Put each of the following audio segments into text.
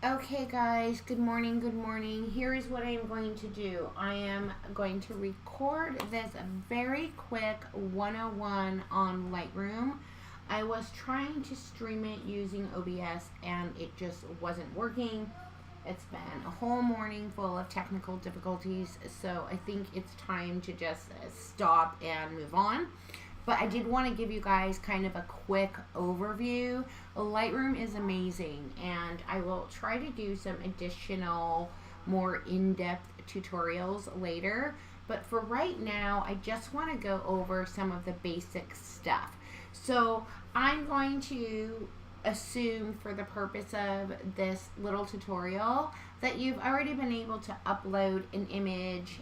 Okay guys, good morning, good morning. Here is what I am going to do. I am going to record this very quick 101 on Lightroom. I was trying to stream it using OBS and it just wasn't working. It's been a whole morning full of technical difficulties, so I think it's time to just stop and move on. But I did want to give you guys kind of a quick overview. Lightroom is amazing, and I will try to do some additional, more in-depth tutorials later. But for right now, I just want to go over some of the basic stuff. So I'm going to assume, for the purpose of this little tutorial, that you've already been able to upload an image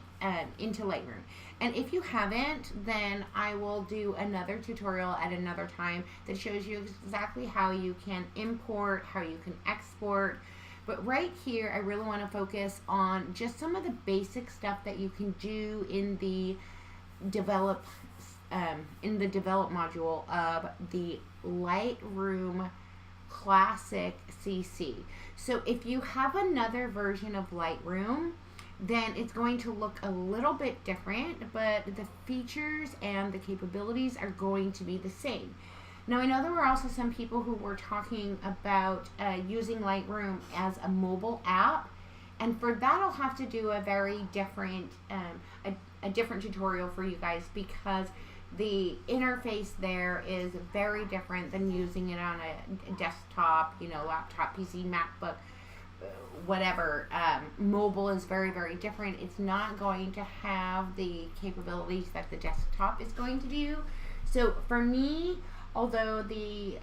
into Lightroom. And if you haven't, then I will do another tutorial at another time that shows you exactly how you can import, how you can export. But right here, I really want to focus on just some of the basic stuff that you can do in the develop module of the Lightroom Classic CC. So if you have another version of Lightroom, then it's going to look a little bit different, but the features and the capabilities are going to be the same. Now, I know there were also some people who were talking about using Lightroom as a mobile app, and for that I'll have to do a very different, a different tutorial for you guys, because the interface there is very different than using it on a desktop, laptop, PC, MacBook, whatever. Mobile is very, very different. It's not going to have the capabilities that the desktop is going to do. So for me, although the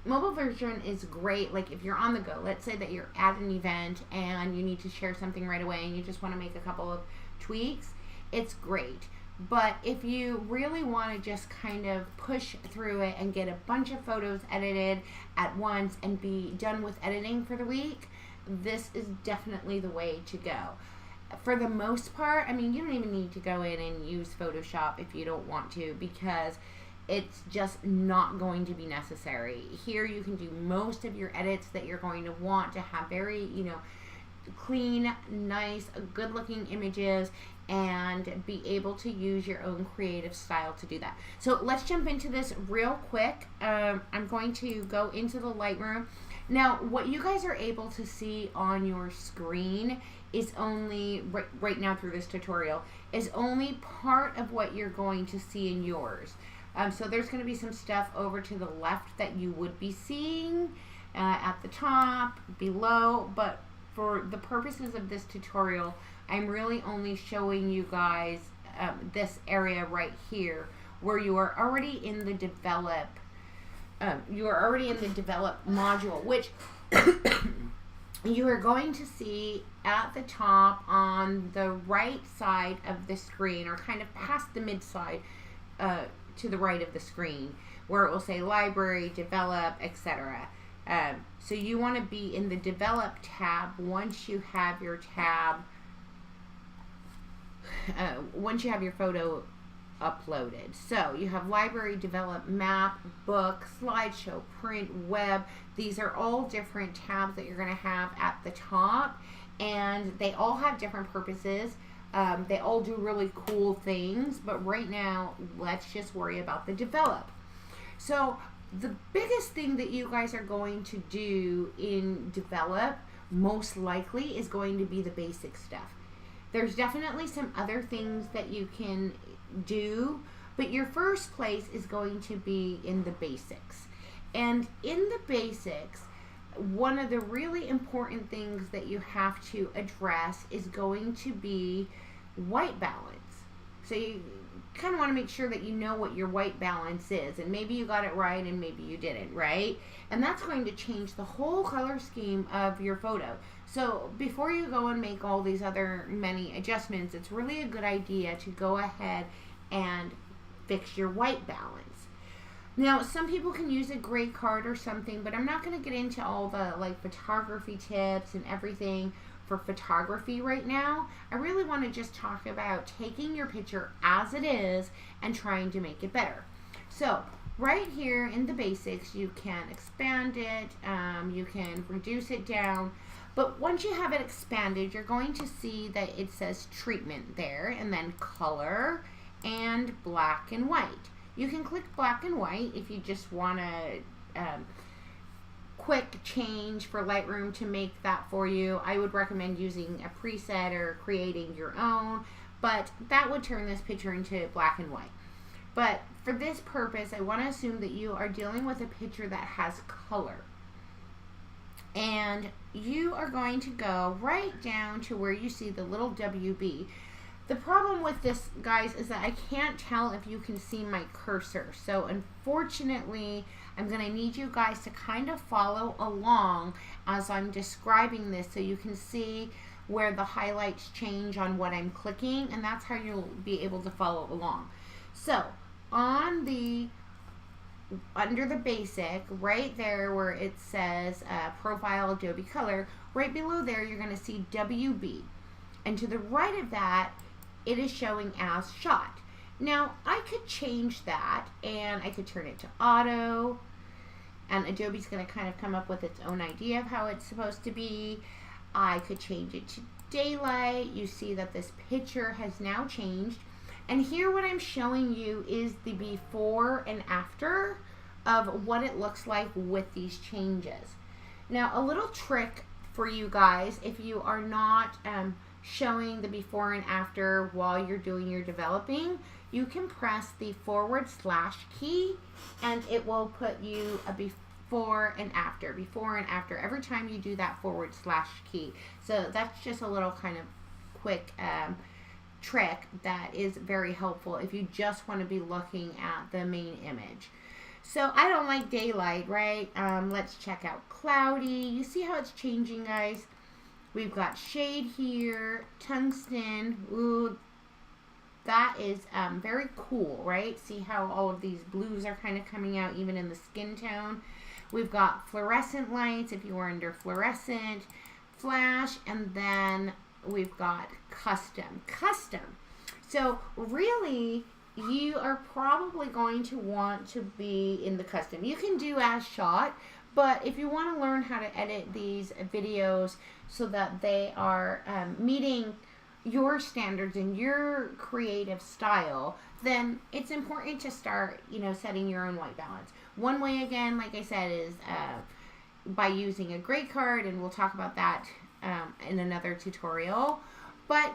mobile version is great, like if you're on the go, let's say that you're at an event and you need to share something right away and you just want to make a couple of tweaks, it's great. But if you really want to just kind of push through it and get a bunch of photos edited at once and be done with editing for the week, this is definitely the way to go. For the most part, I mean, you don't even need to go in and use Photoshop if you don't want to, because it's just not going to be necessary. Here you can do most of your edits that you're going to want to have very, clean, nice, good looking images, and be able to use your own creative style to do that. So let's jump into this real quick. I'm going to go into the Lightroom. Now, what you guys are able to see on your screen is only, right now through this tutorial, is only part of what you're going to see in yours. So there's going to be some stuff over to the left that you would be seeing at the top, below, but for the purposes of this tutorial, I'm really only showing you guys this area right here, where you are already in the develop module, which you are going to see at the top on the right side of the screen, or kind of past the mid side to the right of the screen, where it will say library, develop, etc. So you want to be in the develop tab once you have your tab, once you have your photo uploaded. So you have library, develop, map, book, slideshow, print, web. These are all different tabs that you're going to have at the top, and they all have different purposes. They all do really cool things, but right now let's just worry about the develop. So the biggest thing that you guys are going to do in develop most likely is going to be the basic stuff. There's definitely some other things that you can do, but your first place is going to be in the basics. And in the basics, one of the really important things that you have to address is going to be white balance. So you kind of want to make sure that you know what your white balance is, and maybe you got it right and maybe you didn't, right? And that's going to change the whole color scheme of your photo. So before you go and make all these other many adjustments, it's really a good idea to go ahead and fix your white balance. Now, some people can use a gray card or something, but I'm not going to get into all the photography tips and everything for photography right now. I really want to just talk about taking your picture as it is and trying to make it better. So right here in the basics, you can expand it, you can reduce it down. But once you have it expanded, you're going to see that it says treatment there, and then color and black and white. You can click black and white if you just want to quick change for Lightroom to make that for you. I would recommend using a preset or creating your own, but that would turn this picture into black and white. But for this purpose, I want to assume that you are dealing with a picture that has color. And you are going to go right down to where you see the little WB. The problem with this, guys, is that I can't tell if you can see my cursor. So unfortunately, I'm going to need you guys to kind of follow along as I'm describing this so you can see where the highlights change on what I'm clicking, and that's how you'll be able to follow along. So on the under the basic, right there where it says profile Adobe Color, right below there you're going to see WB, and to the right of that it is showing as shot. Now I could change that and I could turn it to auto, and Adobe's going to kind of come up with its own idea of how it's supposed to be. I could change it to daylight. You see that this picture has now changed. And here what I'm showing you is the before and after of what it looks like with these changes. Now a little trick for you guys, if you are not showing the before and after while you're doing your developing, you can press the / key and it will put you a before and after every time you do that / key. So that's just a little kind of quick trick that is very helpful if you just want to be looking at the main image. So I don't like daylight, right? Let's check out cloudy. You see how it's changing, guys? We've got shade here, tungsten. Ooh, that is very cool, right? See how all of these blues are kind of coming out even in the skin tone. We've got fluorescent lights if you are under fluorescent, flash, and then we've got custom. So really, you are probably going to want to be in the custom. You can do as shot, but if you want to learn how to edit these videos so that they are meeting your standards and your creative style, then it's important to start, setting your own white balance. One way, again, like I said, is by using a gray card, and we'll talk about that in another tutorial. But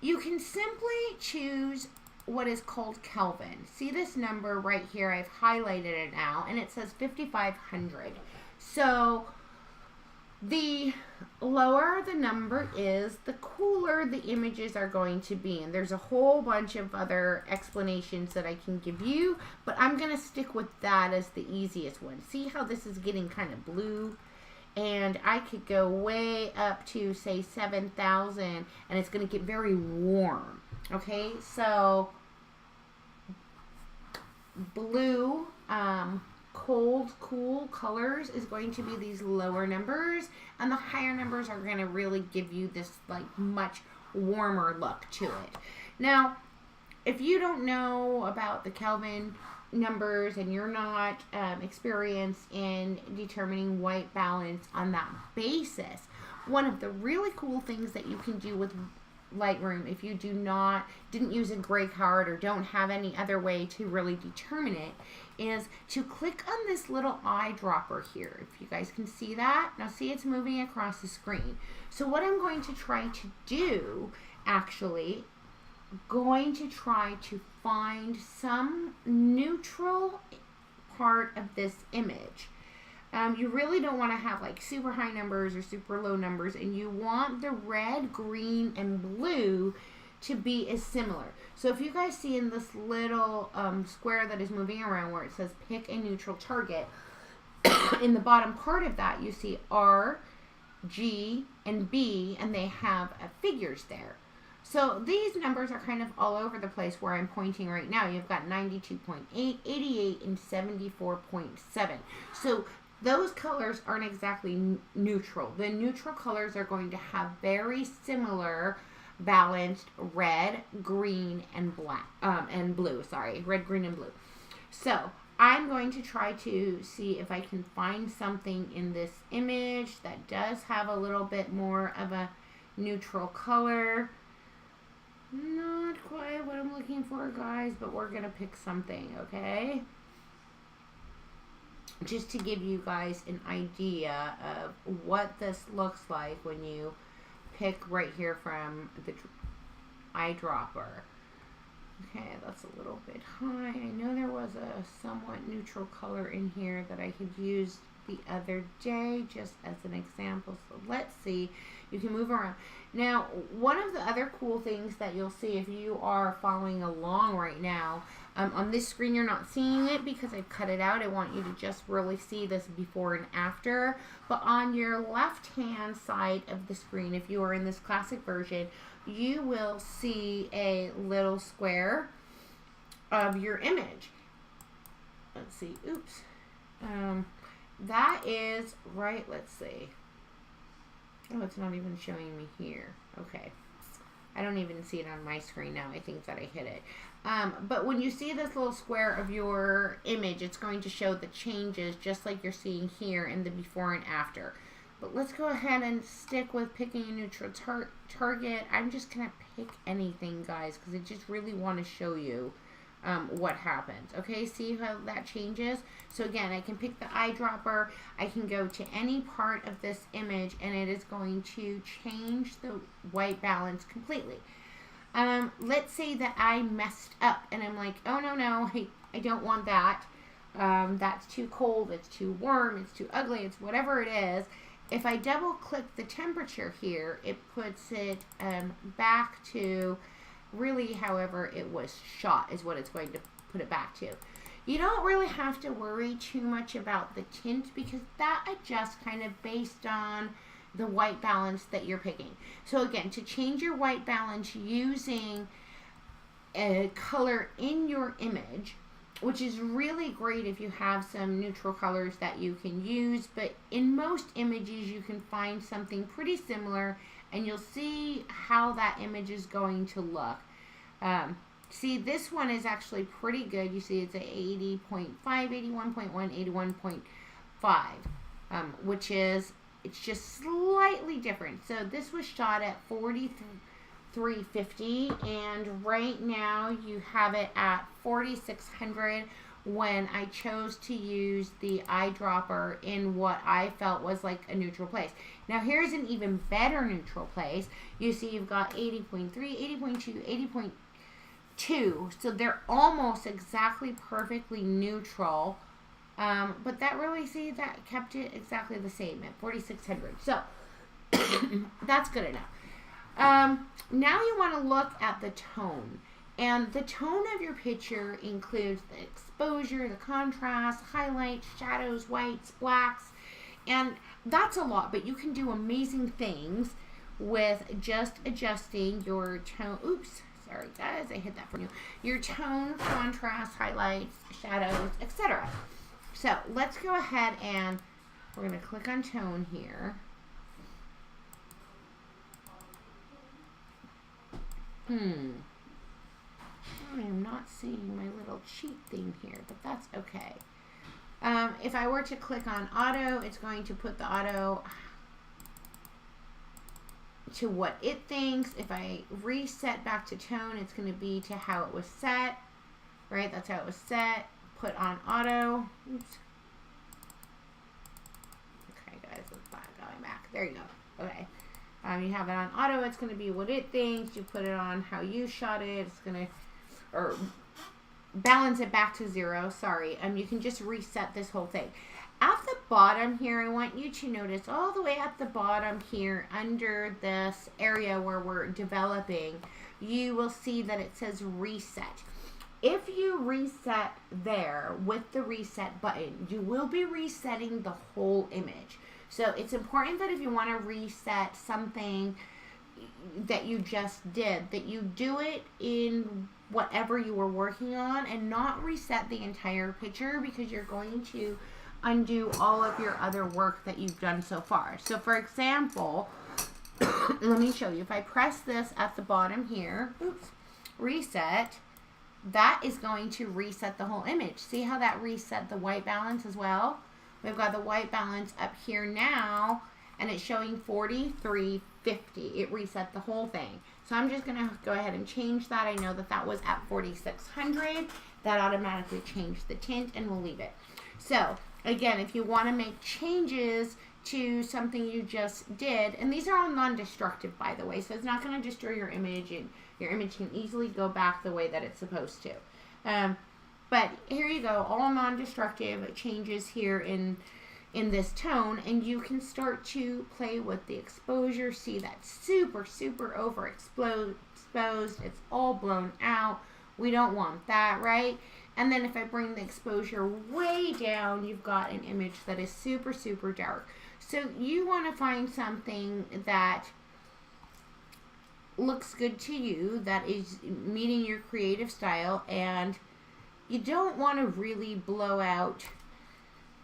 you can simply choose what is called Kelvin. See this number right here? I've highlighted it now, and it says 5500. So the lower the number is, the cooler the images are going to be. And there's a whole bunch of other explanations that I can give you, but I'm going to stick with that as the easiest one. See how this is getting kind of blue? And I could go way up to, say, 7,000, and it's going to get very warm. Okay, so blue, cold, cool colors is going to be these lower numbers, and the higher numbers are going to really give you this like much warmer look to it. Now, if you don't know about the Kelvin numbers and you're not experienced in determining white balance on that basis, one of the really cool things that you can do with Lightroom, if you didn't use a gray card or don't have any other way to really determine it, is to click on this little eyedropper here. If you guys can see that, now see it's moving across the screen. So what I'm going to try to do, actually, going to try to find some neutral part of this image. You really don't want to have like super high numbers or super low numbers, and you want the red, green, and blue to be as similar. So if you guys see in this little square that is moving around where it says pick a neutral target, in the bottom part of that you see R, G, and B, and they have figures there. So these numbers are kind of all over the place where I'm pointing right now. You've got 92.8, 88, and 74.7. So those colors aren't exactly neutral. The neutral colors are going to have very similar balanced red, green, and black, and blue. Sorry, red, green, and blue. So I'm going to try to see if I can find something in this image that does have a little bit more of a neutral color. Not quite what I'm looking for, guys, but we're going to pick something, okay? Just to give you guys an idea of what this looks like when you pick right here from the eyedropper. Okay, that's a little bit high. I know there was a somewhat neutral color in here that I had used the other day just as an example. So let's see. You can move around. Now, one of the other cool things that you'll see if you are following along right now, on this screen you're not seeing it because I've cut it out. I want you to just really see this before and after. But on your left-hand side of the screen, if you are in this classic version, you will see a little square of your image. Let's see. Oops. That is right. Let's see. Oh, it's not even showing me here. Okay. I don't even see it on my screen now. I think that I hit it. But when you see this little square of your image, it's going to show the changes just like you're seeing here in the before and after. But let's go ahead and stick with picking a neutral target. I'm just going to pick anything, guys, because I just really want to show you what happens. Okay, see how that changes? So again, I can pick the eyedropper. I can go to any part of this image, and it is going to change the white balance completely. Let's say that I messed up, and I'm like, oh, no, I don't want that. That's too cold, it's too warm, it's too ugly, it's whatever it is. If I double click the temperature here, it puts it back to really however it was shot is what it's going to put it back to. You don't really have to worry too much about the tint because that adjusts kind of based on the white balance that you're picking. So again, to change your white balance using a color in your image, which is really great if you have some neutral colors that you can use, but in most images you can find something pretty similar and you'll see how that image is going to look. See, this one is actually pretty good. You see it's at 80.5, 81.1, 81.5, which is, it's just slightly different. So this was shot at 4350, and right now you have it at 4600 when I chose to use the eyedropper in what I felt was like a neutral place. Now here's an even better neutral place. You see you've got 80.3, 80.2, 80.2, so they're almost exactly perfectly neutral. But that really, see, that kept it exactly the same at 4600. So that's good enough. Now you want to look at the tone. And the tone of your picture includes the exposure, the contrast, highlights, shadows, whites, blacks. And that's a lot, but you can do amazing things with just adjusting your tone. Oops, sorry guys, I hit that for you. Your tone, contrast, highlights, shadows, etc. So let's go ahead and we're going to click on tone here. I am not seeing my little cheat thing here, but that's okay. If I were to click on auto, it's going to put the auto to what it thinks. If I reset back to tone, it's going to be to how it was set, right? That's how it was set. Put on auto. Oops. Okay, guys, let's going back. There you go. Okay. You have it on auto. It's going to be what it thinks. You put it on how you shot it. It's going to, or balance it back to 0. Sorry. You can just reset this whole thing. At the bottom here, I want you to notice all the way at the bottom here under this area where we're developing, you will see that it says reset. If you reset there with the reset button, you will be resetting the whole image. So it's important that if you want to reset something that you just did, that you do it in whatever you were working on and not reset the entire picture, because you're going to undo all of your other work that you've done so far. So for example, let me show you. If I press this at the bottom here, oops, reset, that is going to reset the whole image. See how that reset the white balance as well? We've got the white balance up here now, and it's showing 4350. It reset the whole thing. So I'm just gonna go ahead and change that. I know that that was at 4600. That automatically changed the tint, and we'll leave it. So again, if you wanna make changes to something you just did, and these are all non-destructive, by the way, so it's not going to destroy your image, and your image can easily go back the way that it's supposed to. But here you go, all non-destructive changes here in this tone, and you can start to play with the exposure. See that super overexposed, it's all blown out. We don't want that, right? And then if I bring the exposure way down, you've got an image that is super dark. So you want to find something that looks good to you, that is meeting your creative style, and you don't want to really blow out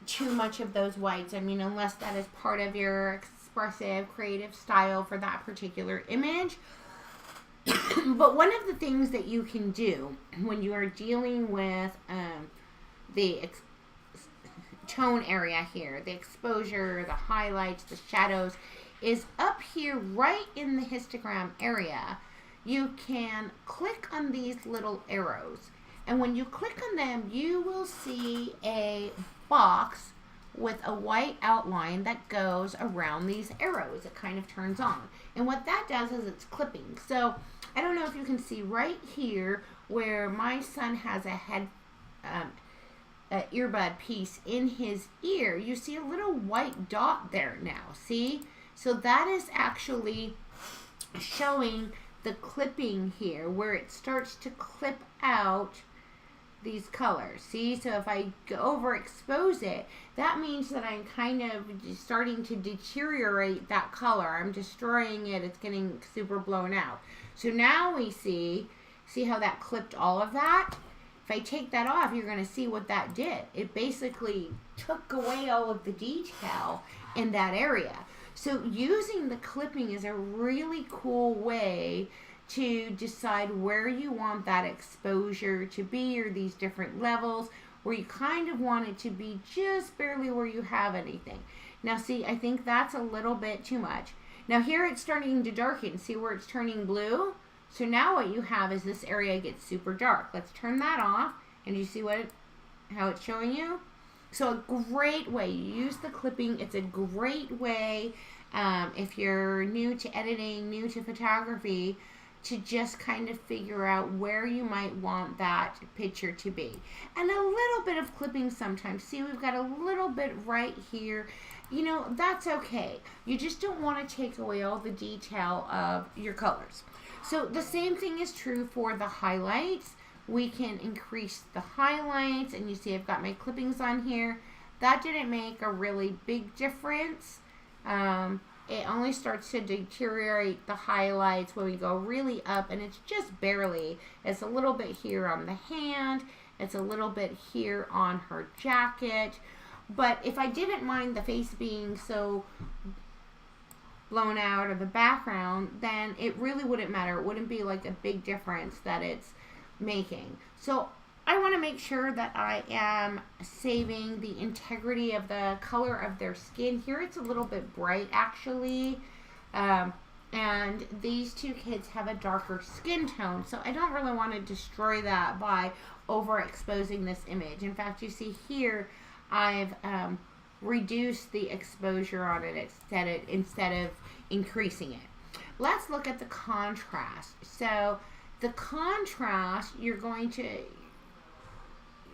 too much of those whites. I mean, unless that is part of your expressive creative style for that particular image. But one of the things that you can do when you are dealing with the tone area here, the exposure, the highlights, the shadows, is up here right in the histogram area. You can click on these little arrows, and when you click on them, you will see a box with a white outline that goes around these arrows. It kind of turns on, and what that does is it's clipping. So I don't know if you can see right here where my son has a earbud piece in his ear. You see a little white dot there now, see? So that is actually showing the clipping here, where it starts to clip out these colors. See, so if I overexpose it, that means that I'm kind of starting to deteriorate that color. I'm destroying it. It's getting super blown out. So now we see how that clipped all of that? If I take that off, you're going to see what that did. It basically took away all of the detail in that area. So using the clipping is a really cool way to decide where you want that exposure to be, or these different levels where you kind of want it to be just barely where you have anything. Now see, I think that's a little bit too much. Now here it's starting to darken. See where it's turning blue? So now what you have is this area gets super dark. Let's turn that off, and you see how it's showing you? So a great way, you use the clipping. It's a great way if you're new to editing, new to photography, to just kind of figure out where you might want that picture to be. And a little bit of clipping sometimes. See, we've got a little bit right here. You know, that's okay. You just don't want to take away all the detail of your colors. So the same thing is true for the highlights. We can increase the highlights, and you see I've got my clippings on here. That didn't make a really big difference. It only starts to deteriorate the highlights when we go really up, and it's just barely. It's a little bit here on the hand. It's a little bit here on her jacket. But if I didn't mind the face being so blown out of the background, then it really wouldn't matter. It wouldn't be like a big difference that it's making. So I want to make sure that I am saving the integrity of the color of their skin. Here it's a little bit bright actually, and these two kids have a darker skin tone, so I don't really want to destroy that by overexposing this image. In fact, you see here I've reduced the exposure on it instead of increasing it. Let's look at the contrast. So the contrast, you're going to,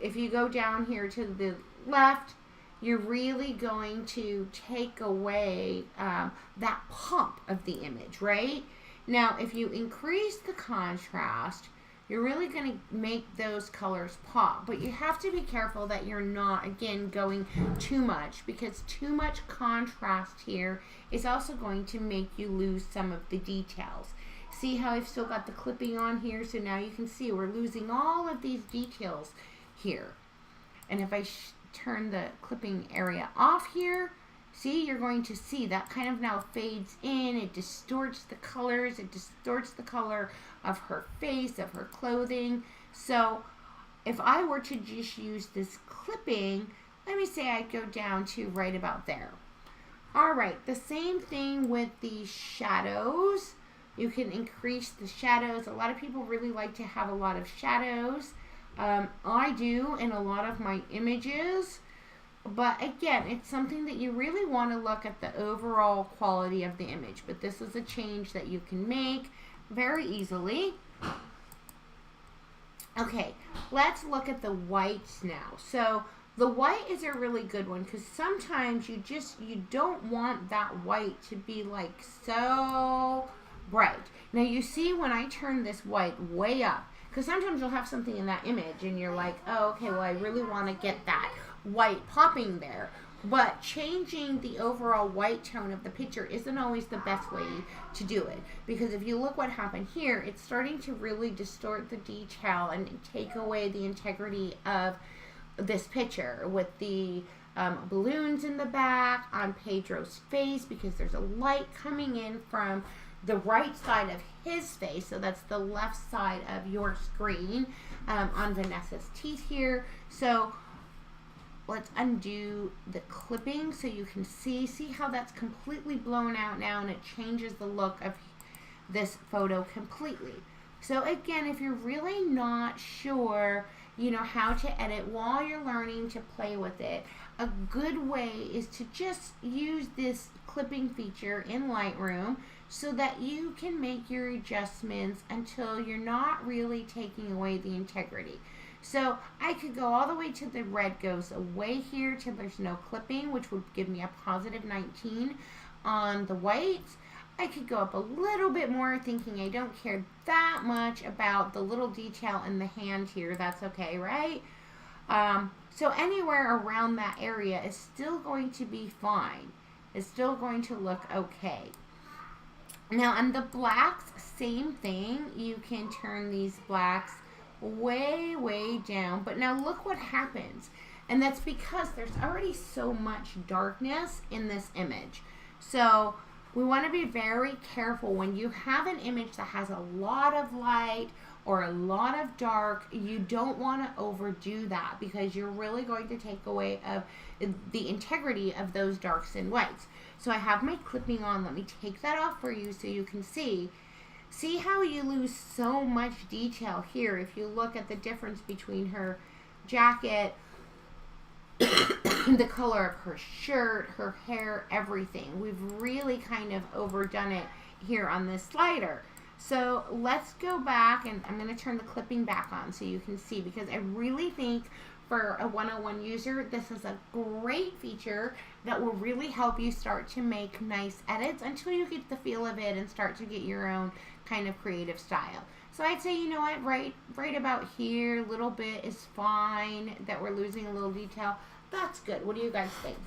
if you go down here to the left, you're really going to take away that pop of the image, right? Now, if you increase the contrast, you're really going to make those colors pop. But you have to be careful that you're not, again, going too much, because too much contrast here is also going to make you lose some of the details. See how I've still got the clipping on here? So now you can see we're losing all of these details here. And if I turn the clipping area off here, see, you're going to see that kind of now fades in. It distorts the colors. It distorts the color of her face, of her clothing. So if I were to just use this clipping, let me say I go down to right about there. All right, the same thing with the shadows. You can increase the shadows. A lot of people really like to have a lot of shadows. I do in a lot of my images. But again, it's something that you really want to look at the overall quality of the image. But this is a change that you can make very easily. Okay, let's look at the whites now. So the white is a really good one because sometimes you don't want that white to be like so bright. Now you see when I turn this white way up, because sometimes you'll have something in that image and you're like, oh, okay, well, I really want to get that white popping there. But changing the overall white tone of the picture isn't always the best way to do it. Because if you look what happened here, it's starting to really distort the detail and take away the integrity of this picture with the balloons in the back on Pedro's face, because there's a light coming in from the right side of his face, so that's the left side of your screen, on Vanessa's teeth here. So let's undo the clipping so you can see how that's completely blown out now, and it changes the look of this photo completely. So again, if you're really not sure, you know, how to edit while you're learning to play with it, a good way is to just use this clipping feature in Lightroom so that you can make your adjustments until you're not really taking away the integrity. So I could go all the way to the red goes away here till there's no clipping, which would give me a positive 19 on the whites. I could go up a little bit more, thinking I don't care that much about the little detail in the hand here. That's okay, right? So anywhere around that area is still going to be fine. It's still going to look okay. Now on the blacks, same thing. You can turn these blacks way, way down. But now look what happens. And that's because there's already so much darkness in this image. So we want to be very careful when you have an image that has a lot of light or a lot of dark. You don't want to overdo that because you're really going to take away of the integrity of those darks and whites. So I have my clipping on. Let me take that off for you so you can see. See how you lose so much detail here if you look at the difference between her jacket, the color of her shirt, her hair, everything. We've really kind of overdone it here on this slider. So let's go back, and I'm going to turn the clipping back on so you can see, because I really think for a 101 user, this is a great feature that will really help you start to make nice edits until you get the feel of it and start to get your own kind of creative style. So I'd say, you know what, right about here, a little bit is fine, that we're losing a little detail. That's good. What do you guys think?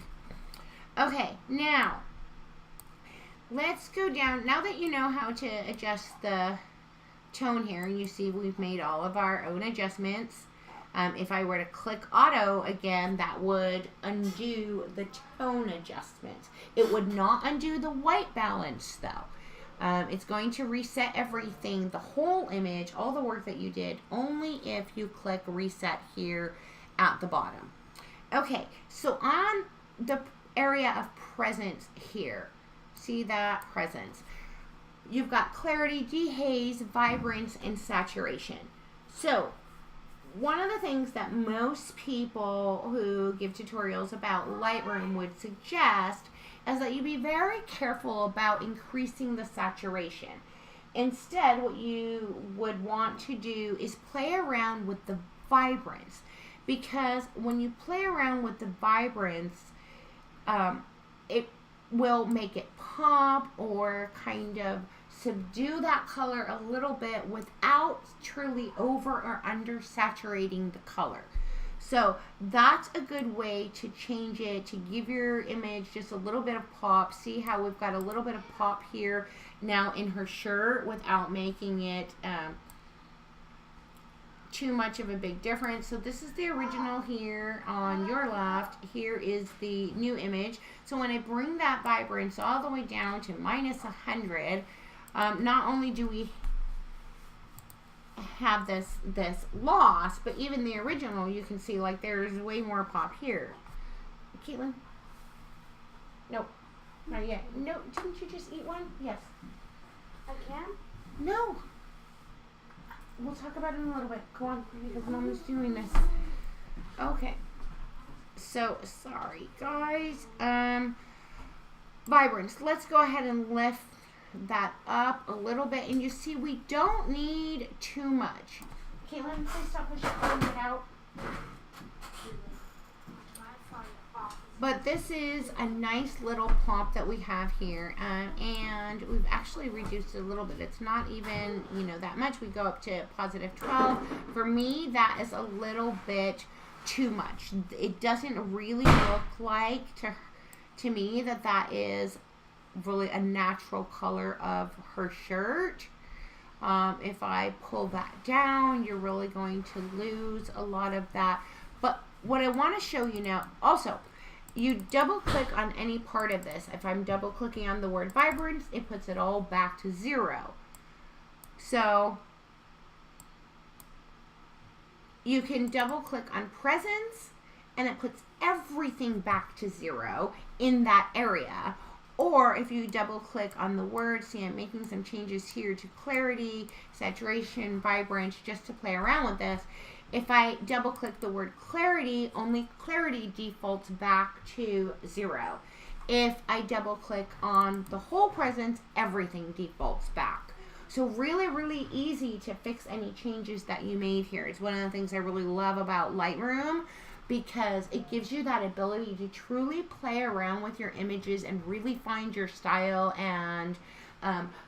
Okay, now let's go down. Now that you know how to adjust the tone here, and you see we've made all of our own adjustments. If I were to click auto again, that would undo the tone adjustments. It would not undo the white balance though. It's going to reset everything, the whole image, all the work that you did, only if you click reset here at the bottom. Okay, so on the area of presence here, see that presence, you've got clarity, dehaze, vibrance, and saturation. So one of the things that most people who give tutorials about Lightroom would suggest is that you be very careful about increasing the saturation. Instead, what you would want to do is play around with the vibrance, because when you play around with the vibrance, it will make it pop or kind of subdue that color a little bit without truly over or under saturating the color. So that's a good way to change it, to give your image just a little bit of pop. See how we've got a little bit of pop here now in her shirt without making it too much of a big difference. So this is the original here on your left. Here is the new image. So when I bring that vibrance all the way down to -100, not only do we have this loss, but even the original, you can see like there's way more pop here. Caitlin? Nope. Not yet. No, didn't you just eat one? Yes. I can? No. We'll talk about it in a little bit. Go on, because Mama's doing this. Okay. So, sorry, guys. Vibrance. Let's go ahead and lift that up a little bit. And you see, we don't need too much. Caitlin, please stop pushing it out. But this is a nice little plop that we have here, and we've actually reduced it a little bit. It's not even, you know, that much. We go up to positive 12. For me, that is a little bit too much. It doesn't really look like, to me, that is really a natural color of her shirt. If I pull that down, you're really going to lose a lot of that. But what I want to show you now, also, you double click on any part of this. If I'm double clicking on the word Vibrance, it puts it all back to 0. So you can double click on Presence and it puts everything back to 0 in that area. Or if you double click on the word, see I'm making some changes here to clarity, saturation, vibrance, just to play around with this. If I double click the word clarity, only clarity defaults back to 0. If I double click on the whole presence, everything defaults back. So really, really easy to fix any changes that you made here. It's one of the things I really love about Lightroom, because it gives you that ability to truly play around with your images and really find your style and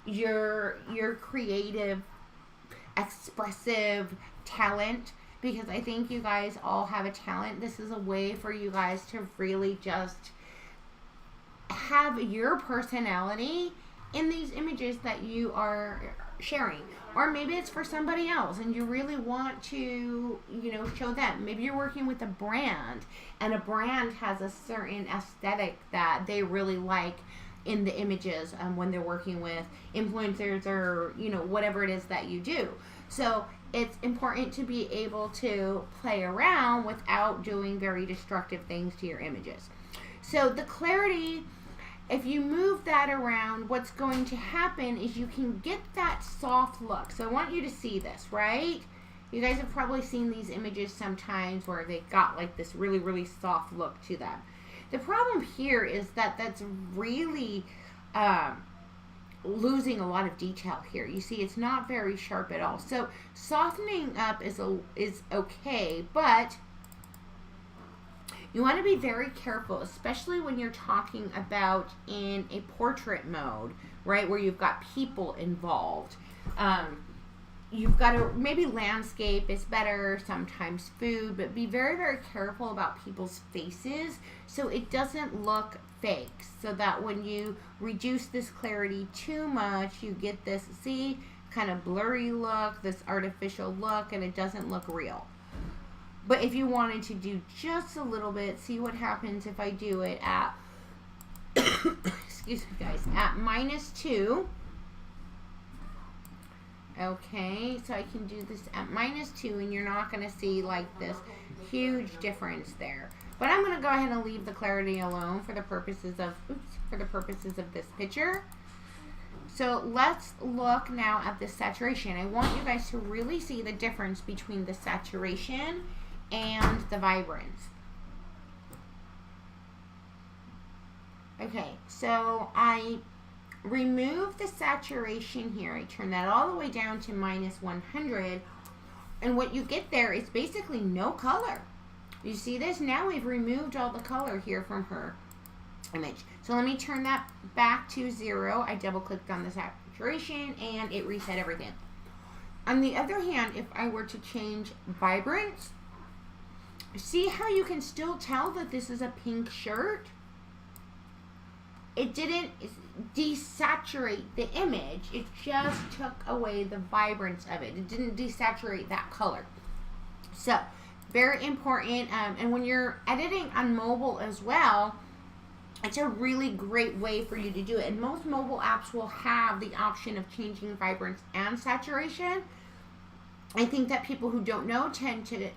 your creative, expressive talent. Because I think you guys all have a talent. This is a way for you guys to really just have your personality in these images that you are sharing. Or maybe it's for somebody else and you really want to, you know, show them. Maybe you're working with a brand and a brand has a certain aesthetic that they really like in the images when they're working with influencers or, you know, whatever it is that you do. So it's important to be able to play around without doing very destructive things to your images. So the clarity, if you move that around, what's going to happen is you can get that soft look. So I want you to see this, right? You guys have probably seen these images sometimes where they got like this really, really soft look to them. The problem here is that that's really losing a lot of detail here. You see, it's not very sharp at all. So softening up is okay, but you want to be very careful, especially when you're talking about in a portrait mode, right, where you've got people involved. You've got to, maybe landscape is better, sometimes food, but be very, very careful about people's faces so it doesn't look fake, so that when you reduce this clarity too much, you get this, see, kind of blurry look, this artificial look, and it doesn't look real. But if you wanted to do just a little bit, see what happens if I do it at, excuse me guys, at -2. Okay, so I can do this at -2 and you're not going to see like this huge difference there. But I'm going to go ahead and leave the clarity alone for the purposes of, this picture. So let's look now at the saturation. I want you guys to really see the difference between the saturation and the vibrance. Okay, so I remove the saturation here. I turn that all the way down to -100, and what you get there is basically no color. You see this? Now we've removed all the color here from her image. So let me turn that back to 0. I double clicked on the saturation and it reset everything. On the other hand, if I were to change vibrance, see how you can still tell that this is a pink shirt? It didn't desaturate the image, it just took away the vibrance of it. It didn't desaturate that color. So very important, and when you're editing on mobile as well, it's a really great way for you to do it. And most mobile apps will have the option of changing vibrance and saturation. I think that people who don't know tend to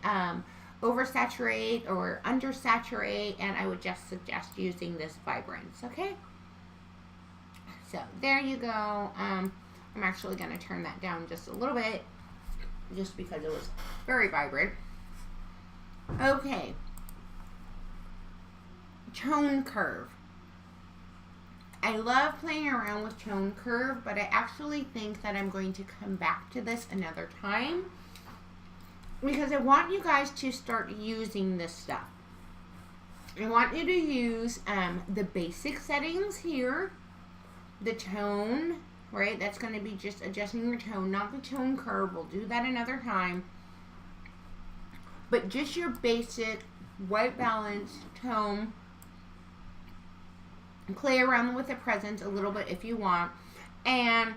oversaturate or undersaturate, and I would just suggest using this Vibrance, okay? So there you go. I'm actually going to turn that down just a little bit just because it was very vibrant. Okay. Tone curve. I love playing around with tone curve, but I actually think that I'm going to come back to this another time because I want you guys to start using this stuff. I want you to use the basic settings here, the tone, right? That's going to be just adjusting your tone, not the tone curve. We'll do that another time. But just your basic white balance, tone. Play around with the presence a little bit if you want. And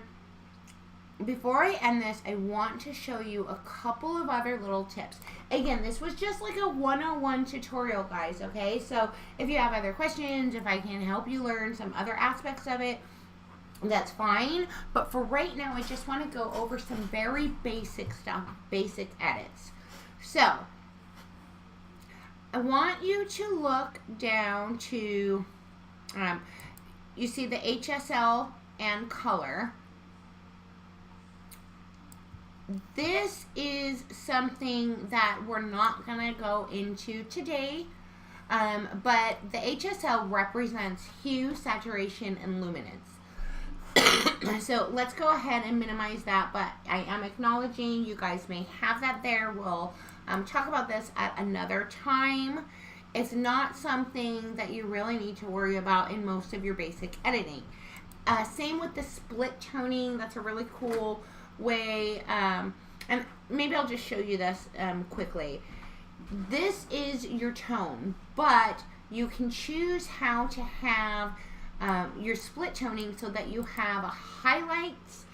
before I end this, I want to show you a couple of other little tips. Again, this was just like a 101 tutorial, guys, okay? So if you have other questions, if I can help you learn some other aspects of it, that's fine. But for right now, I just want to go over some very basic stuff, basic edits. So I want you to look down to you see the HSL and color. This is something that we're not going to go into today, but the HSL represents hue, saturation, and luminance. So let's go ahead and minimize that, but I am acknowledging you guys may have that there. We'll talk about this at another time. It's not something that you really need to worry about in most of your basic editing. Same with the split toning. That's a really cool way. And maybe I'll just show you this quickly. This is your tone, but you can choose how to have your split toning so that you have a highlights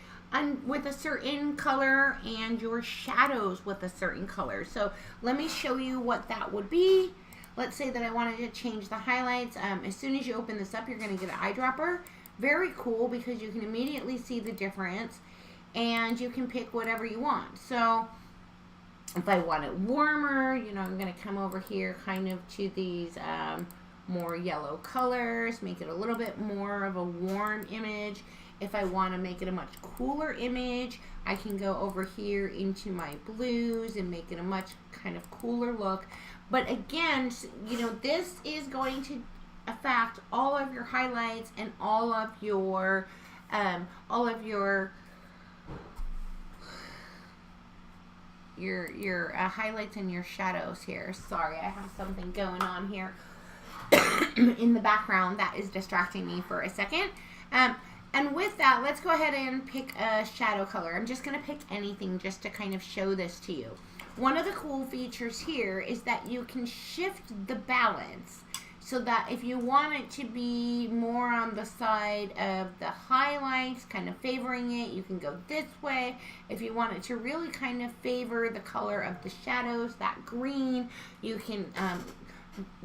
with a certain color and your shadows with a certain color. So let me show you what that would be. Let's say that I wanted to change the highlights. As soon as you open this up, you're going to get an eyedropper. Very cool because you can immediately see the difference and you can pick whatever you want. So if I want it warmer, you know, I'm going to come over here kind of to these more yellow colors, make it a little bit more of a warm image. If I want to make it a much cooler image, I can go over here into my blues and make it a much kind of cooler look. But again, you know, this is going to affect all of your highlights and all of your highlights and your shadows here. Sorry, I have something going on here in the background that is distracting me for a second. And with that, let's go ahead and pick a shadow color. I'm just going to pick anything just to kind of show this to you. One of the cool features here is that you can shift the balance so that if you want it to be more on the side of the highlights, kind of favoring it, you can go this way. If you want it to really kind of favor the color of the shadows, that green, you can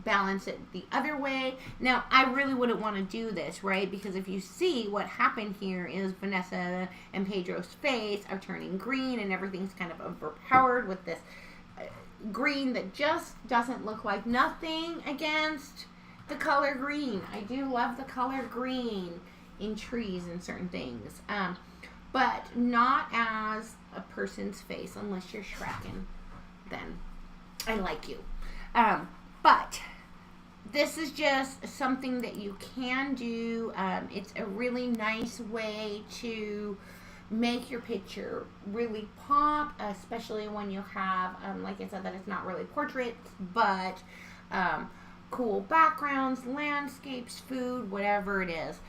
balance it the other way. Now, I really wouldn't want to do this, right? Because if you see what happened here is Vanessa and Pedro's face are turning green and everything's kind of overpowered with this green that just doesn't look like nothing against the color green. I do love the color green in trees and certain things, but not as a person's face unless you're Shrekin. Then I like you. But this is just something that you can do. It's a really nice way to make your picture really pop, especially when you have, like I said, that it's not really portraits, but cool backgrounds, landscapes, food, whatever it is.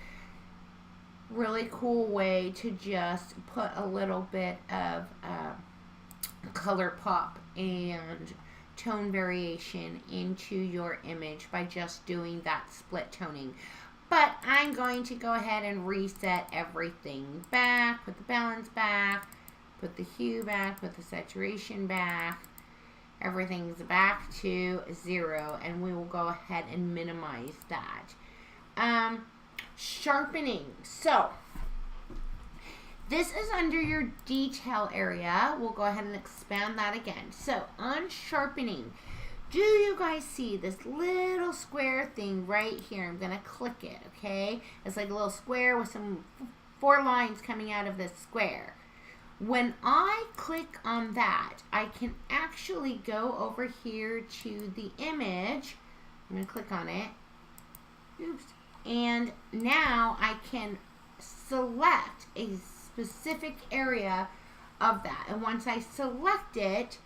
Really cool way to just put a little bit of color pop and tone variation into your image by just doing that split toning. But I'm going to go ahead and reset everything back, put the balance back, put the hue back, put the saturation back. Everything's back to 0, and we will go ahead and minimize that. Sharpening. So This is under your detail area. We'll go ahead and expand that again. So on sharpening, do you guys see this little square thing right here? I'm gonna click it, okay? It's like a little square with some 4 lines coming out of this square. When I click on that, I can actually go over here to the image. I'm gonna click on it. Oops. And now I can select a specific area of that. And once I select it,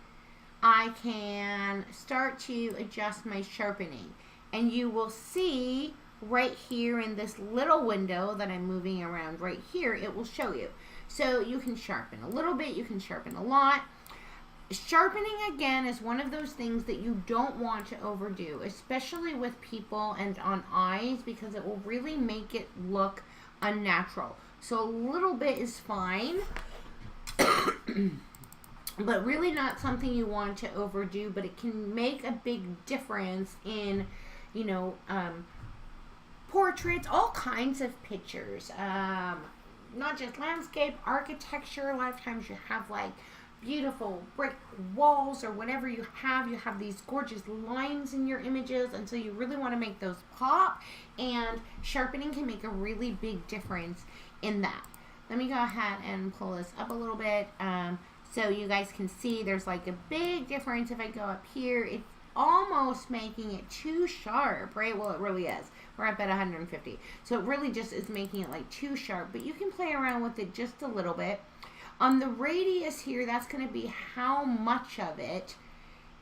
I can start to adjust my sharpening. And you will see right here in this little window that I'm moving around right here, it will show you. So you can sharpen a little bit, you can sharpen a lot. Sharpening, again, is one of those things that you don't want to overdo, especially with people and on eyes, because it will really make it look unnatural. So a little bit is fine, but really not something you want to overdo, but it can make a big difference in, you know, portraits, all kinds of pictures, not just landscape, architecture. A lot of times you have like beautiful brick walls or whatever you have these gorgeous lines in your images, and so you really want to make those pop, and sharpening can make a really big difference in that. Let me go ahead and pull this up a little bit so you guys can see there's like a big difference. If I go up here, it's almost making it too sharp, right? Well, it really is. We're up at 150. So it really just is making it like too sharp, but you can play around with it just a little bit. On the radius here, that's going to be how much of it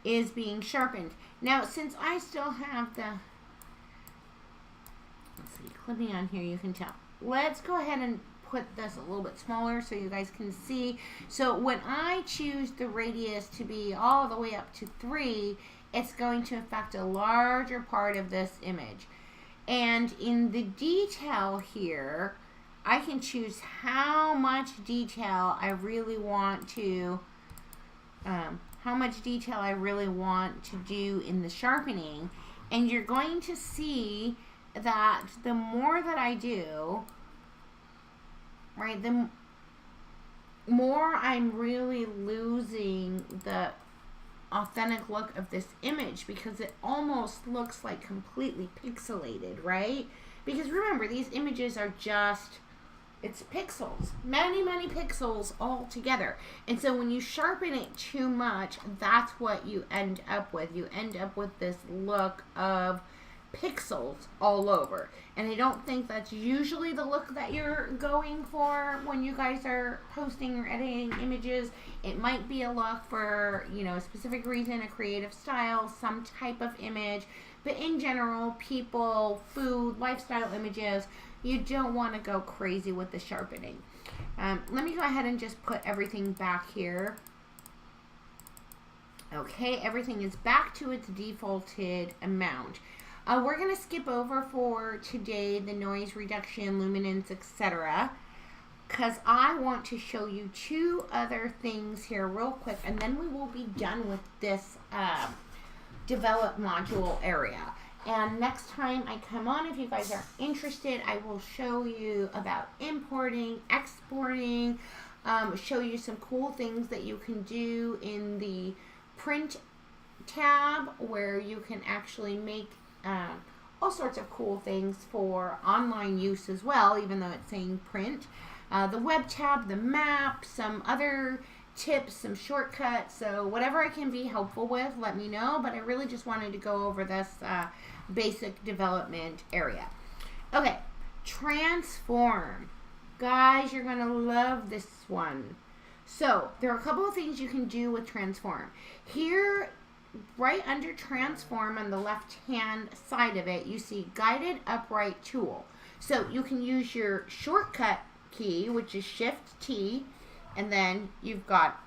is being sharpened. Now, since I still have the, let's see, clipping on here, you can tell. Let's go ahead and put this a little bit smaller so you guys can see. So when I choose the radius to be all the way up to 3, it's going to affect a larger part of this image. And in the detail here, I can choose how much detail I really want to, do in the sharpening. And you're going to see that the more that I do, right, the more I'm really losing the authentic look of this image, because it almost looks like completely pixelated, right? Because remember, these images are just, it's pixels, many pixels all together. And so when you sharpen it too much, that's what you end up with. You end up with this look of pixels all over. And I don't think that's usually the look that you're going for when you guys are posting or editing images. It might be a look for, you know, a specific reason, a creative style, some type of image. But in general, people, food, lifestyle images, you don't want to go crazy with the sharpening. Let me go ahead and just put everything back here. Okay, everything is back to its defaulted amount. We're going to skip over for today the noise reduction, luminance, etc., because I want to show you 2 other things here real quick, and then we will be done with this develop module area. And next time I come on, if you guys are interested, I will show you about importing, exporting, show you some cool things that you can do in the print tab, where you can actually make all sorts of cool things for online use as well, even though it's saying print. The web tab, the map, some other tips, some shortcuts. So whatever I can be helpful with, let me know. But I really just wanted to go over this basic development area. Okay, transform. Guys, you're going to love this one. So there are a couple of things you can do with transform. Here, right under transform on the left hand side of it, you see guided upright tool. So you can use your shortcut key, which is Shift T, and then you've got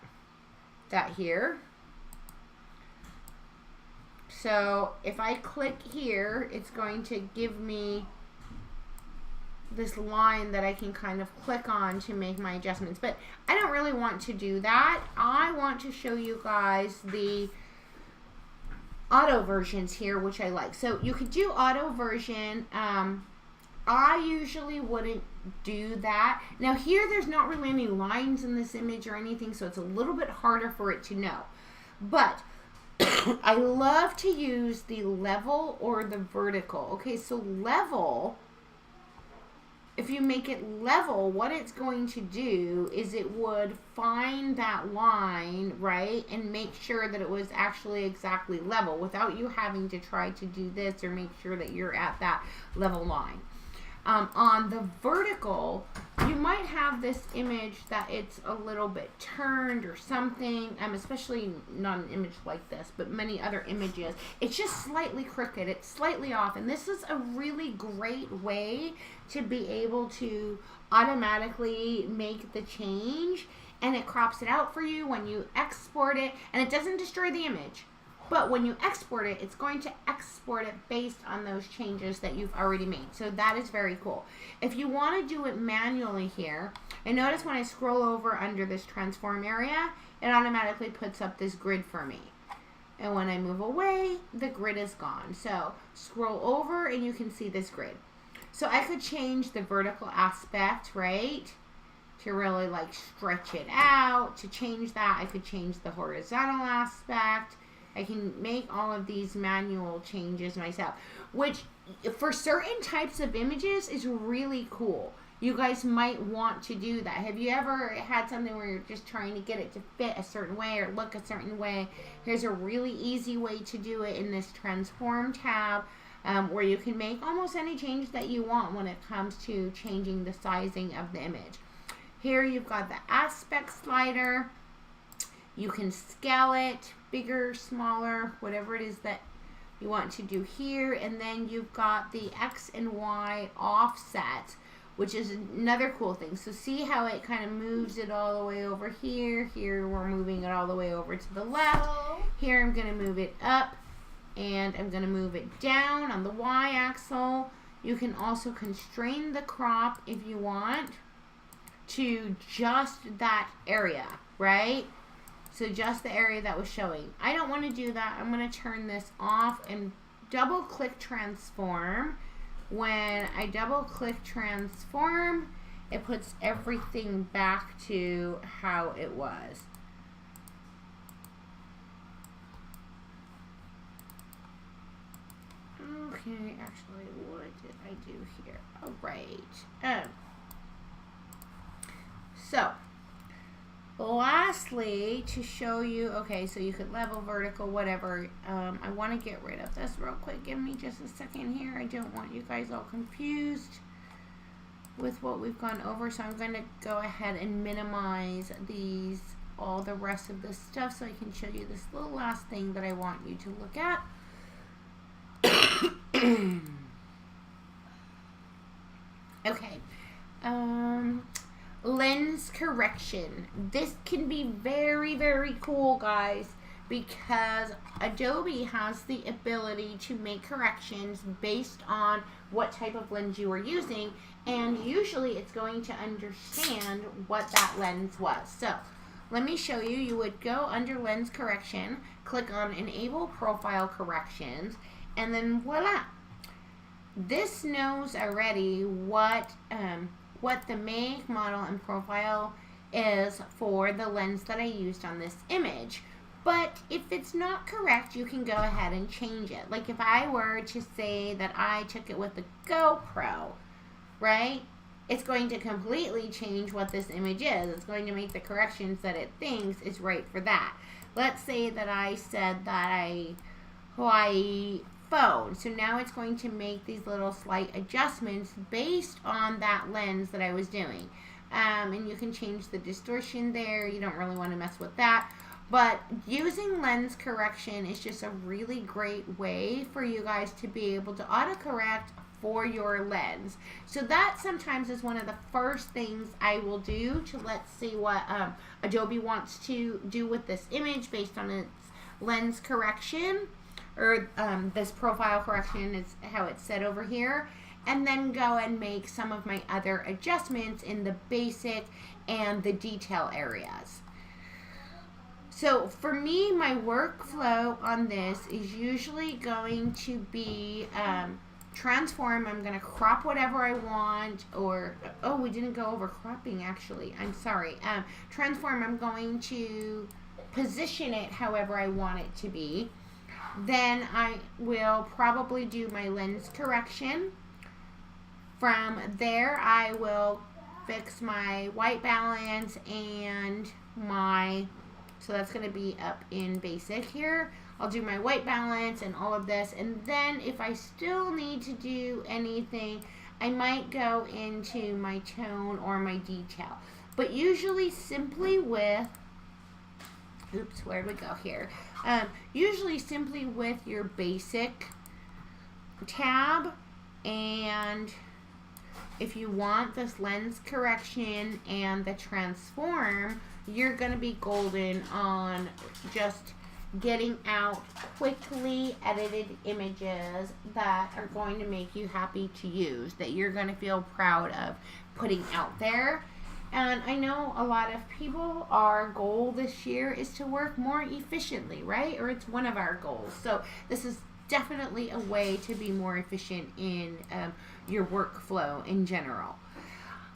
that here. So if I click here, it's going to give me this line that I can kind of click on to make my adjustments. But I don't really want to do that. I want to show you guys the auto versions here, which I like. So you could do auto version. I usually wouldn't do that. Now here, there's not really any lines in this image or anything, so it's a little bit harder for it to know. But I love to use the level or the vertical. Okay, so level, if you make it level, what it's going to do is it would find that line, right, and make sure that it was actually exactly level without you having to try to do this or make sure that you're at that level line. On the vertical, you might have this image that it's a little bit turned or something, especially not an image like this, but many other images. It's just slightly crooked, it's slightly off, and this is a really great way to be able to automatically make the change, and it crops it out for you when you export it, and it doesn't destroy the image. But when you export it, it's going to export it based on those changes that you've already made. So that is very cool. If you want to do it manually here, and notice when I scroll over under this transform area, it automatically puts up this grid for me. And when I move away, the grid is gone. So scroll over and you can see this grid. So I could change the vertical aspect, right? To really like stretch it out. To change that, I could change the horizontal aspect. I can make all of these manual changes myself, which for certain types of images is really cool. You guys might want to do that. Have you ever had something where you're just trying to get it to fit a certain way or look a certain way? Here's a really easy way to do it in this transform tab, where you can make almost any change that you want when it comes to changing the sizing of the image. Here you've got the aspect slider. You can scale it, bigger, smaller, whatever it is that you want to do here. And then you've got the X and Y offset, which is another cool thing. So see how it kind of moves it all the way over here. Here we're moving it all the way over to the left. Here I'm going to move it up, and I'm going to move it down on the Y axis. You can also constrain the crop if you want to just that area, right? So just the area that was showing. I don't want to do that. I'm going to turn this off and double click transform. When I double click transform, it puts everything back to how it was. Okay, actually, what did I do here? All right. So, lastly, to show you, okay, so you could level, vertical, whatever. I want to get rid of this real quick. Give me just a second here. I don't want you guys all confused with what we've gone over. So I'm going to go ahead and minimize all the rest of this stuff so I can show you this little last thing that I want you to look at. Okay. Lens correction. This can be very, very cool, guys, because Adobe has the ability to make corrections based on what type of lens you are using, and usually it's going to understand what that lens was. So let me show you. You would go under lens correction, click on enable profile corrections, and then voila. This knows already what the make, model, and profile is for the lens that I used on this image. But if it's not correct, you can go ahead and change it. Like if I were to say that I took it with the GoPro, right? It's going to completely change what this image is. It's going to make the corrections that it thinks is right for that. Let's say that I said that Hawaii phone. So now it's going to make these little slight adjustments based on that lens that I was doing. And you can change the distortion there. You don't really want to mess with that. But using lens correction is just a really great way for you guys to be able to autocorrect for your lens. So that sometimes is one of the first things I will do to let's see what Adobe wants to do with this image based on its lens correction. Or this profile correction is how it's set over here, and then go and make some of my other adjustments in the basic and the detail areas. So for me, my workflow on this is usually going to be transform, I'm going to crop whatever I want, or, oh, we didn't go over cropping actually. I'm sorry. Transform, I'm going to position it however I want it to be. Then I will probably do my lens correction. From there, I will fix my white balance and my, so that's going to be up in basic here. I'll do my white balance and all of this, and then if I still need to do anything, I might go into my tone or my detail. But usually simply with, oops, where'd we go here? Usually simply with your basic tab, and if you want this lens correction and the transform, you're going to be golden on just getting out quickly edited images that are going to make you happy to use, that you're going to feel proud of putting out there. And I know a lot of people, our goal this year is to work more efficiently, right? Or it's one of our goals. So this is definitely a way to be more efficient in your workflow in general.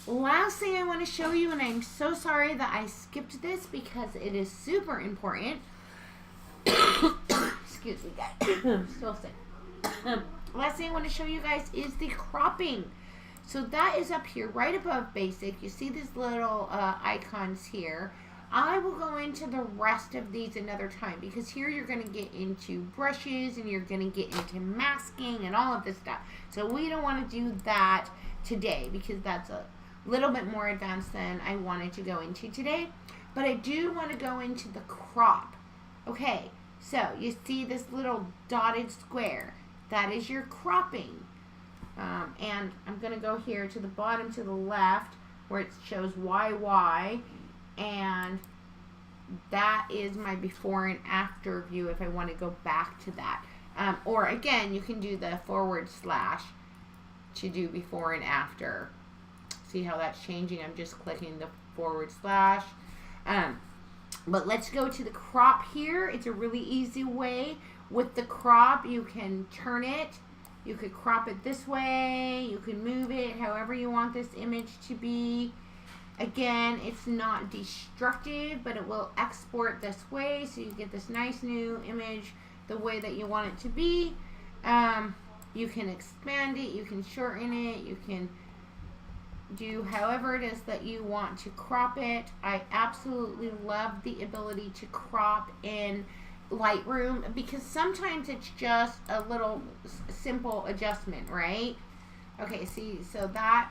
Last thing I want to show you, and I'm so sorry that I skipped this because it is super important. Excuse me, guys. I'm still sick. Last thing I want to show you guys is the cropping. So that is up here right above basic. You see these little icons here. I will go into the rest of these another time, because here you're going to get into brushes and you're going to get into masking and all of this stuff. So we don't want to do that today because that's a little bit more advanced than I wanted to go into today. But I do want to go into the crop. Okay, so you see this little dotted square. That is your cropping. And I'm going to go here to the bottom to the left where it shows YY, and that is my before and after view if I want to go back to that. Or again, you can do the / to do before and after. See how that's changing? I'm just clicking the /. But let's go to the crop here. It's a really easy way. With the crop, you can turn it. You could crop it this way. You can move it however you want this image to be. Again, it's not destructive, but it will export this way, so you get this nice new image the way that you want it to be. You can expand it. You can shorten it. You can do however it is that you want to crop it. I absolutely love the ability to crop in Lightroom because sometimes it's just a little simple adjustment, right? Okay, see, so that,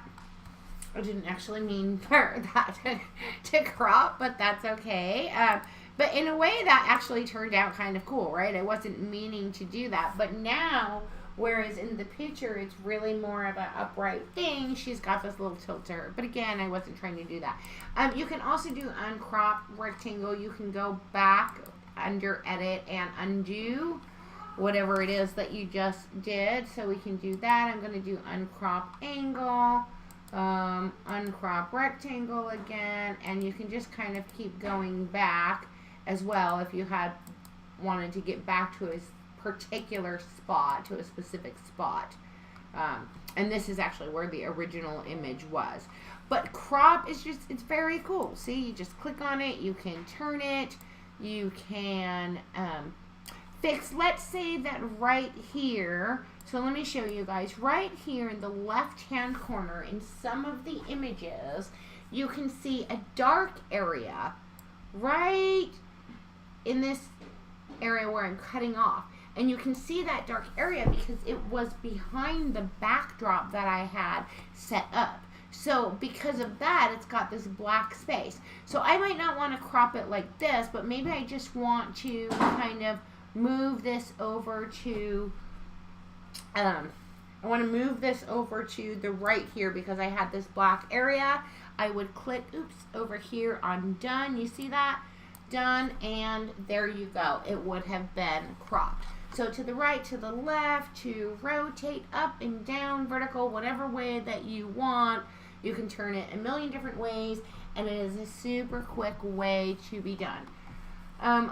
I didn't actually mean for that to crop, but that's okay. But in a way that actually turned out kind of cool, right? I wasn't meaning to do that, but now, whereas in the picture, it's really more of an upright thing. She's got this little tilt to her. But again, I wasn't trying to do that. You can also do uncrop rectangle. You can go back under edit and undo whatever it is that you just did. So we can do that. I'm going to do uncrop angle, uncrop rectangle again. And you can just kind of keep going back as well if you had wanted to get back to a particular spot, to a specific spot. And this is actually where the original image was. But crop is just, it's very cool. See, you just click on it, you can turn it, you can fix, let's say that right here, so let me show you guys, right here in the left hand corner in some of the images, you can see a dark area right in this area where I'm cutting off. And you can see that dark area because it was behind the backdrop that I had set up. So because of that, it's got this black space. So I might not want to crop it like this, but maybe I just want to kind of move this over to, I want to move this over to the right here because I had this black area. I would click, oops, over here on done. You see that? Done, and there you go. It would have been cropped. So to the right, to the left, to rotate up and down, vertical, whatever way that you want. You can turn it a million different ways, and it is a super quick way to be done.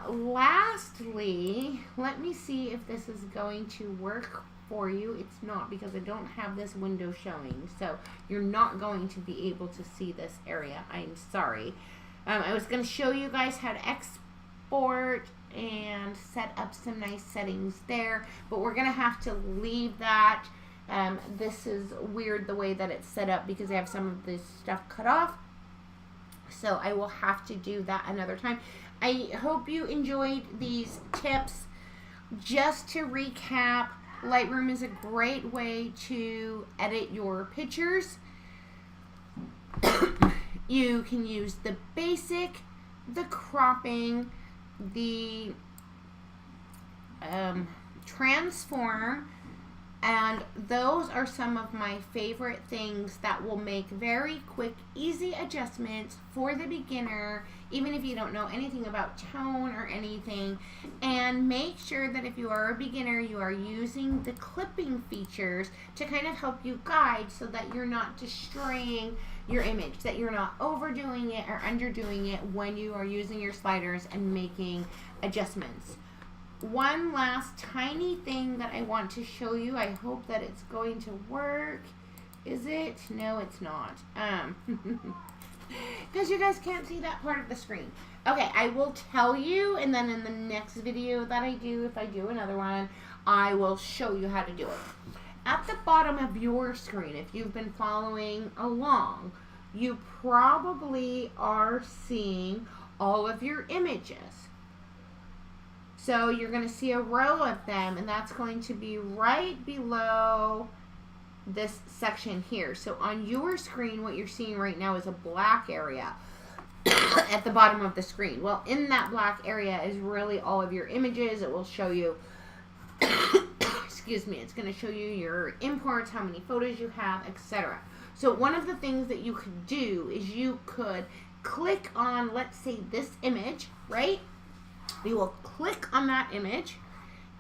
Lastly, let me see if this is going to work for you. It's not, because I don't have this window showing. So you're not going to be able to see this area. I'm sorry. I was going to show you guys how to export and set up some nice settings there, but we're going to have to leave that. This is weird the way that it's set up because I have some of this stuff cut off. So I will have to do that another time. I hope you enjoyed these tips. Just to recap, Lightroom is a great way to edit your pictures. You can use the basic, the cropping, the transform, and those are some of my favorite things that will make very quick, easy adjustments for the beginner, even if you don't know anything about tone or anything. And make sure that if you are a beginner, you are using the clipping features to kind of help you guide so that you're not destroying your image, that you're not overdoing it or underdoing it when you are using your sliders and making adjustments. One last tiny thing that I want to show you. I hope that it's going to work. Is it? No, it's not. Because you guys can't see that part of the screen. Okay, I will tell you, and then in the next video that I do, if I do another one, I will show you how to do it. At the bottom of your screen, if you've been following along, you probably are seeing all of your images. So you're going to see a row of them, and that's going to be right below this section here. So on your screen, what you're seeing right now is a black area at the bottom of the screen. Well, in that black area is really all of your images. It will show you, excuse me, it's going to show you your imports, how many photos you have, etc. So one of the things that you could do is you could click on, let's say, this image, right? You will click on that image,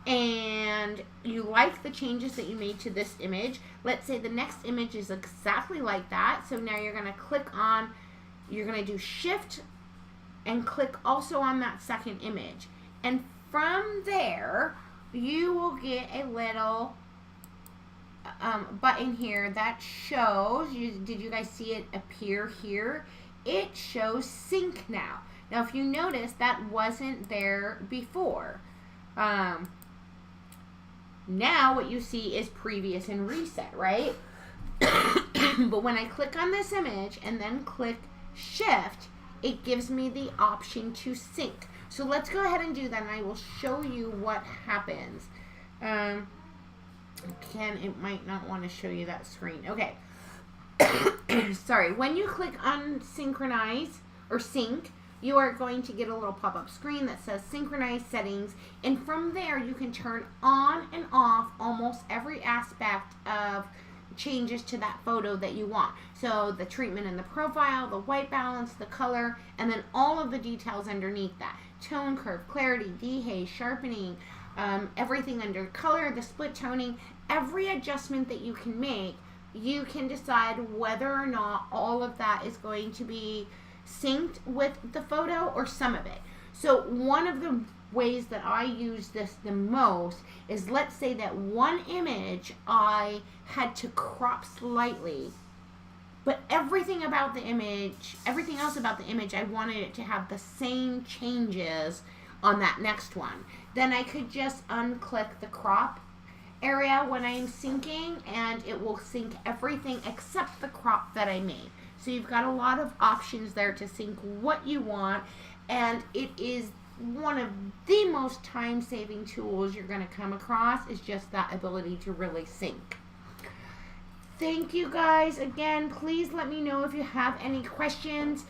and you like the changes that you made to this image. Let's say the next image is exactly like that. So now you're going to click on, you're going to do shift and click also on that second image. And from there, you will get a little button here that shows, did you guys see it appear here? It shows sync now. Now, if you notice, that wasn't there before. Now what you see is previous and reset, right? But when I click on this image and then click shift, it gives me the option to sync. So let's go ahead and do that, and I will show you what happens. It might not want to show you that screen. Okay. Sorry. When you click on synchronize or sync, you are going to get a little pop-up screen that says synchronize settings, and from there you can turn on and off almost every aspect of changes to that photo that you want. So the treatment in the profile, the white balance, the color, and then all of the details underneath that. Tone curve, clarity, dehaze, sharpening, everything under color, the split toning, every adjustment that you can make, you can decide whether or not all of that is going to be synced with the photo or some of it. So one of the ways that I use this the most is, let's say that one image I had to crop slightly, but everything about the image, everything else about the image, I wanted it to have the same changes on that next one. Then I could just unclick the crop area when I'm syncing, and it will sync everything except the crop that I made. So you've got a lot of options there to sync what you want, and it is one of the most time-saving tools you're going to come across, is just that ability to really sync. Thank you guys. Again, please let me know if you have any questions.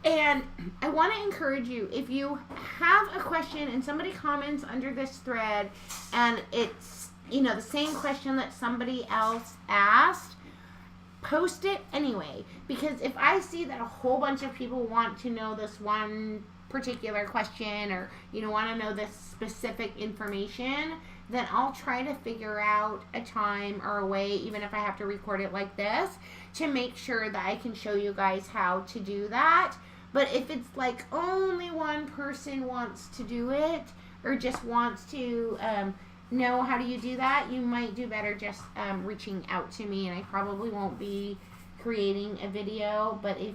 And I want to encourage you, if you have a question and somebody comments under this thread and it's, you know, the same question that somebody else asked, post it anyway, because if I see that a whole bunch of people want to know this one particular question, or, you know, want to know this specific information, then I'll try to figure out a time or a way, even if I have to record it like this, to make sure that I can show you guys how to do that. But if it's like only one person wants to do it, or just wants to know how do you do that, you might do better just reaching out to me, and I probably won't be creating a video. But if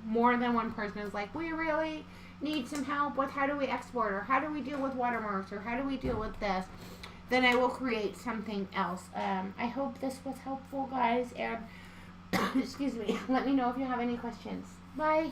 more than one person is like, we really need some help with how do we export, or how do we deal with watermarks, or how do we deal with this, then I will create something else. I hope this was helpful, guys, and excuse me, let me know if you have any questions. Bye.